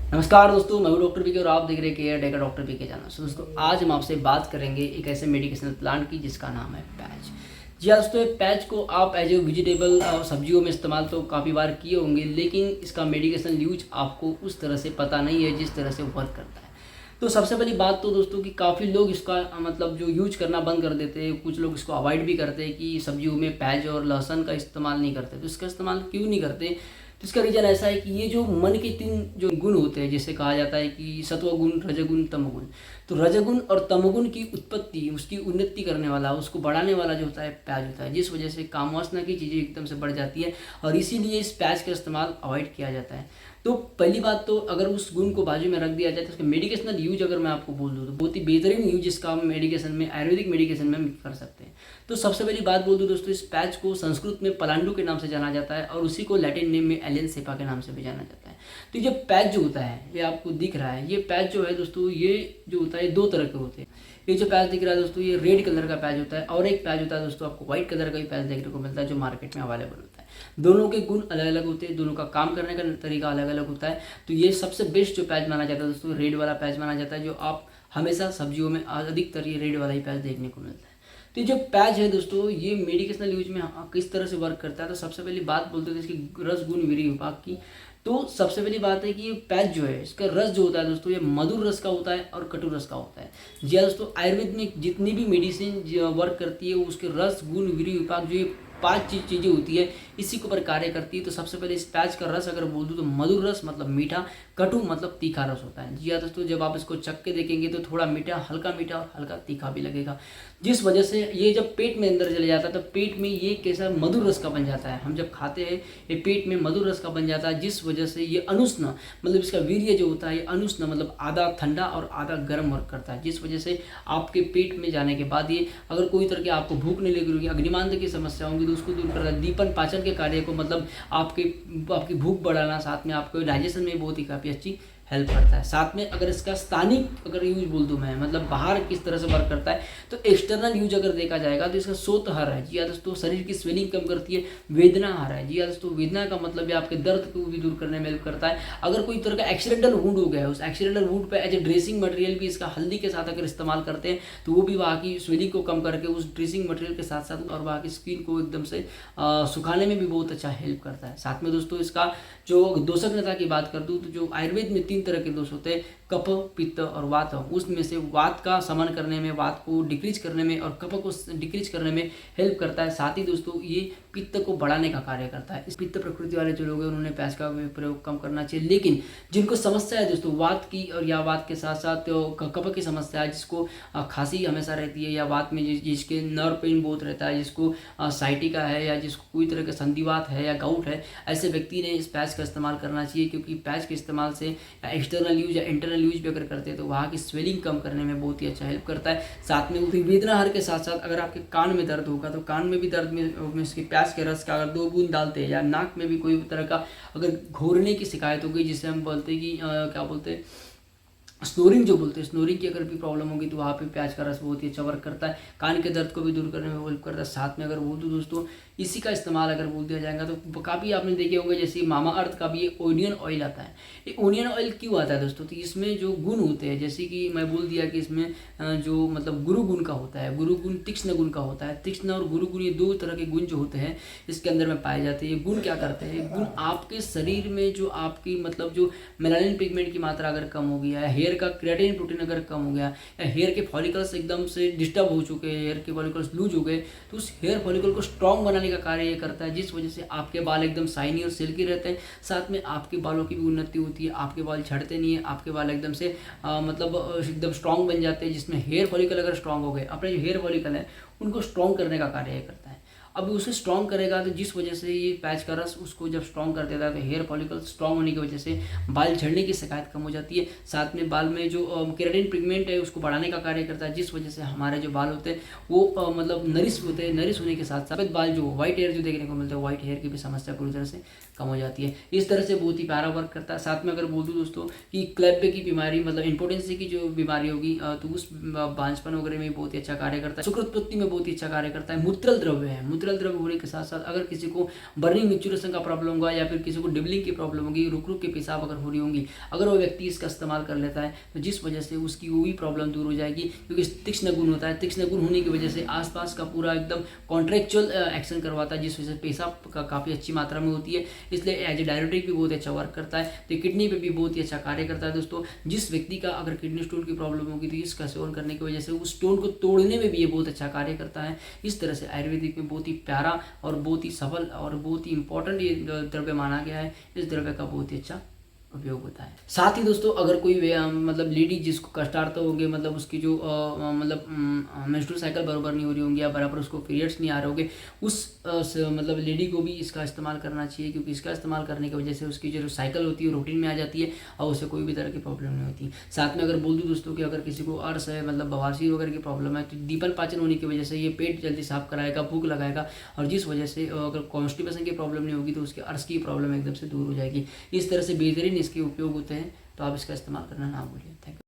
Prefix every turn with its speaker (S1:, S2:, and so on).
S1: नमस्कार दोस्तों, मैं हूं डॉक्टर पीके और आप देख रहे हैं केयर टेकर डॉक्टर पीके चैनल। सो दोस्तों, आज हम आपसे बात करेंगे एक ऐसे मेडिकेशनल प्लांट की जिसका नाम है पैच। जी हाँ दोस्तों, पैच को आप एज ए वेजिटेबल और सब्जियों में इस्तेमाल तो काफ़ी बार किए होंगे, लेकिन इसका मेडिकेशनल यूज आपको उस तरह से पता नहीं है जिस तरह से वर्क करता है। तो सबसे पहली बात तो दोस्तों कि काफ़ी लोग इसका मतलब जो यूज करना बंद कर देते हैं, कुछ लोग इसको अवॉइड भी करते हैं कि सब्जियों में प्याज और लहसुन का इस्तेमाल नहीं करते। तो इसका इस्तेमाल क्यों नहीं करते? तो इसका रीज़न ऐसा है कि ये जो मन के 3 जो गुण होते हैं, जिसे कहा जाता है कि सत्वगुण, रजोगुण, तमोगुण। तो रजोगुण और तमोगुण की उत्पत्ति, उसकी उन्नति करने वाला, उसको बढ़ाने वाला जो होता है प्याज होता है, जिस वजह से कामवासना की चीज़ें एकदम से बढ़ जाती है और इसीलिए इस प्याज का इस्तेमाल अवॉइड किया जाता है। तो पहली बात तो अगर उस गुण को बाजू में रख दिया जाए तो उसका मेडिकेशनल यूज अगर मैं आपको बोल दूँ तो बहुत ही बेहतरीन यूज इसका हम मेडिकेशन में, आयुर्वेदिक मेडिकेशन में हम कर सकते हैं। तो सबसे पहली बात बोल दूँ दोस्तों, इस पैच को संस्कृत में पलांडु के नाम से जाना जाता है और उसी को लैटिन नेम में एलियन सेपा के नाम से भी जाना जाता है। तो ये पैच जो होता है, ये आपको दिख रहा है, ये पैच जो है दोस्तों, ये जो होता है 2 तरह के होते हैं। ये जो पैच दिख रहा है दोस्तों, ये रेड कलर का पैच होता है और एक पैच होता है दोस्तों, आपको व्हाइट कलर का भी पैच देखने को मिलता है जो मार्केट में अवेलेबल होता है। दोनों के गुण अलग अलग होते हैं, दोनों का काम करने का तरीका अलग अलग होता है। तो ये सबसे बेस्ट जो पैच माना जाता है दोस्तों, रेड वाला पैच माना जाता है, जो आप हमेशा सब्जियों में अधिकतर ये रेड वाला ही पैच देखने को मिलता है। तो ये जो पैच है दोस्तों, ये मेडिकेशनल यूज में किस तरह से वर्क करता है। तो सबसे पहली बात बोलते हैं इसकी रस गुण वीर्य विभाग की। तो सबसे पहली बात है कि ये पैच जो है, इसका रस जो होता है दोस्तों, ये मधुर रस का होता है और कटु रस का होता है। जी हाँ दोस्तों, आयुर्वेद में जितनी भी मेडिसिन वर्क करती है, उसके रस गुण वीर्य विभाग, जो ये 5 चीज़ें होती है, इसी के ऊपर कार्य करती है। तो सबसे पहले इस पैच का रस अगर बोल दूँ तो मधुर रस मतलब मीठा, कटु मतलब तीखा रस होता है। जी हाँ दोस्तों, जब आप इसको चख के देखेंगे तो थोड़ा मीठा, हल्का मीठा और हल्का तीखा भी लगेगा, जिस वजह से ये जब पेट में अंदर चले जाता है तो पेट में ये कैसा मधुर रस का बन जाता है। हम जब खाते हैं ये पेट में मधुर रस का बन जाता है, जिस वजह से ये अनुष्ण मतलब इसका वीर्य जो होता है, ये अनुष्ण मतलब आधा ठंडा और आधा गर्म वर्क करता है, जिस वजह से आपके पेट में जाने के बाद ये अगर कोई तरह की आपको भूख नहीं लगी होगी, अग्निमांद की समस्या होगी, तो उसको दूर करता है। दीपन पाचन के कार्य को मतलब आपकी भूख बढ़ाना, साथ में आपको डाइजेशन में बहुत ही काफ़ी अच्छी हेल्प करता है। साथ में अगर इसका स्थानिक अगर यूज बोल दूँ मैं, मतलब बाहर किस तरह से वर्क करता है, तो एक्सटर्नल यूज अगर देखा जाएगा तो इसका सोतहर है। जी हाँ दोस्तों, शरीर की स्वेलिंग कम करती है। वेदनाहार है। जी हाँ दोस्तों, वेदना का मतलब है आपके दर्द को भी दूर करने में हेल्प करता है। अगर कोई तरह का एक्सीडेंटल वुंड हो गया है, उस एक्सीडेंटल वुंड पे एज ए ड्रेसिंग मटेरियल भी इसका हल्दी के साथ अगर इस्तेमाल करते हैं तो वो भी वहाँ की स्वेलिंग को कम करके उस ड्रेसिंग मटेरियल के साथ साथ और वहाँ की स्किन को एकदम से सुखाने में भी बहुत अच्छा हेल्प करता है। साथ में दोस्तों, इसका जो दोषज्ञता की बात कर दूँ तो जो आयुर्वेद में 3 तरह के दोष होते हैं, कफ, पित्त और वात। उसमें से वात का समन करने में, वात को डिक्रीज करने में और कफ को डिक्रीज करने में हेल्प करता है। साथ ही दोस्तों, ये पित्त को बढ़ाने का कार्य करता है। इस पित्त प्रकृति वाले जो लोग हैं उन्होंने प्याज का प्रयोग कम करना चाहिए। लेकिन जिनको समस्या है दोस्तों वात की, और या वात के साथ साथ कफ की समस्या है, जिसको खांसी हमेशा रहती है, या वात में जिसके नर्व पेन बहुत रहता है, जिसको साइटिका है, या जिसको कोई तरह का संधिवात है या गाउट है, ऐसे व्यक्ति ने इस पैच का इस्तेमाल करना चाहिए। क्योंकि पैच के इस्तेमाल से एक्सटर्नल यूज या इंटरनल यूज भी अगर करते हैं तो वहाँ की स्वेलिंग कम करने में बहुत ही अच्छा हेल्प करता है। साथ में वेदनाहार के साथ साथ अगर आपके कान में दर्द होगा तो कान में भी दर्द में इसके प्याज के रस का अगर 2 बूंद डालते हैं, या नाक में भी कोई तरह का अगर घोरने की शिकायत हो गई, जिसे हम बोलते हैं कि क्या बोलते हैं, स्नोरिंग जो बोलते हैं, स्नोरिंग की अगर भी प्रॉब्लम होगी तो वहाँ पे प्याज का रस बहुत ही अच्छा वर्क करता है। कान के दर्द को भी दूर करने में हेल्प करता है। साथ में अगर बोल दूँ दोस्तों, इसी का इस्तेमाल अगर बोल दिया जाएगा तो काफ़ी आपने देखे होंगे, जैसे मामा अर्थ का भी ये ओनियन ऑयल आता है। ये ओनियन ऑयल क्यों आता है दोस्तों? तो इसमें जो गुण होते हैं, जैसे कि मैं बोल दिया कि इसमें जो मतलब गुरु गुण का होता है, गुरु गुण तीक्ष्ण गुण का होता है। तीक्ष्ण और गुरु गुण, ये 2 तरह के गुण जो होते हैं इसके अंदर में पाए जाते हैं। ये गुण क्या करते हैं? गुण आपके शरीर में जो आपकी मतलब जो मेलानिन पिगमेंट की मात्रा अगर कम हो गया है, हेयर का क्रिएटिन प्रोटीन अगर कम हो गया, या हेयर के फॉलिकल्स एकदम से डिस्टर्ब हो चुके हैं, हेयर के फॉलिकल्स लूज हो गए, तो उस हेयर फॉलिकल को स्ट्रॉन्ग बनाने का कार्य ये करता है, जिस वजह से आपके बाल एकदम शाइनी और सिल्की रहते हैं। साथ में आपके बालों की भी उन्नति होती है, आपके बाल झड़ते नहीं है, आपके बाल एकदम से मतलब एकदम स्ट्रॉन्ग बन जाते हैं। जिसमें हेयर फॉलिकल अगर स्ट्रॉन्ग हो गए, अपने जो हेयर फॉलिकल है उनको स्ट्रॉन्ग करने का कार्य ये करता है। अब उसे स्ट्रॉन्ग करेगा तो जिस वजह से ये पैच का रस उसको जब स्ट्रॉन्ग कर देता है तो हेयर फॉलिकल स्ट्रॉन्ग होने की वजह से बाल झड़ने की शिकायत कम हो जाती है। साथ में बाल में जो केराटिन पिगमेंट है उसको बढ़ाने का कार्य करता है, जिस वजह से हमारे जो बाल होते हैं वो मतलब नरिश होते हैं। नरिश होने के साथ सफेद बाल जो व्हाइट हेयर जो देखने को मिलता है, व्हाइट हेयर की भी समस्या पूरी तरह से कम हो जाती है। इस तरह से बहुत ही प्यारा वर्क करता है। साथ में अगर बोल दूँ दोस्तों कि क्लेब्बे की बीमारी मतलब इम्पोर्टेंसी की जो बीमारी होगी तो उस बांझपन वगैरह में बहुत ही अच्छा कार्य करता है। शुक्रोत्पत्ति में बहुत ही अच्छा कार्य करता है। मूत्रल द्रव्य है, मूत्रल द्रव्य होने के साथ साथ अगर किसी को बर्निंग मिक्चुरेशन का प्रॉब्लम होगा या फिर किसी को डिबलिंग की प्रॉब्लम होगी, रुक रुक के पेशाब अगर हो रही होंगी, अगर वो व्यक्ति इसका इस्तेमाल कर लेता है तो जिस वजह से उसकी वो भी प्रॉब्लम दूर हो जाएगी। क्योंकि तीक्ष्ण गुण होता है, तीक्ष्ण गुण होने की वजह से आसपास का पूरा एकदम कॉन्ट्रेक्चुअल एक्शन करवाता है, जिस वजह से पेशाब का काफ़ी अच्छी मात्रा में होती है। इसलिए एज ए डायरेटिक भी बहुत अच्छा वर्क करता है। तो किडनी पे भी बहुत ही अच्छा कार्य करता है दोस्तों। जिस व्यक्ति का अगर किडनी स्टोन की प्रॉब्लम होगी तो इसका सेवन करने की वजह से उस स्टोन को तोड़ने में भी ये बहुत अच्छा कार्य करता है। इस तरह से आयुर्वेदिक में बहुत ही प्यारा और बहुत ही सफल और बहुत ही इंपॉर्टेंट ये द्रव्य माना गया है। इस द्रव्य का बहुत ही अच्छा उपयोग होता है। साथ ही दोस्तों अगर कोई मतलब लेडी जिसको कष्टार्थ होंगे, मतलब उसकी जो मतलब मेंस्ट्रुअल साइकिल बराबर नहीं हो रही होंगी या बराबर उसको पीरियड्स नहीं आ रहे होंगे, उस मतलब लेडी को भी इसका इस्तेमाल करना चाहिए। क्योंकि इसका इस्तेमाल करने की वजह से उसकी जो साइकिल होती है रूटीन में आ जाती है और उसे कोई भी तरह की प्रॉब्लम नहीं होती। साथ में अगर बोल दूँ दोस्तों कि अगर किसी को अर्श है मतलब बवासीर वगैरह की प्रॉब्लम है तो दीपन पाचन होने की वजह से ये पेट जल्दी साफ कराएगा, भूख लगाएगा, और जिस वजह से अगर कॉन्स्टिपेशन की प्रॉब्लम नहीं होगी तो उसके अर्श की प्रॉब्लम एकदम से दूर हो जाएगी। इस तरह से बेहतरीन इसके उपयोग होते हैं, तो आप इसका इस्तेमाल करना ना भूलिए। Thank you.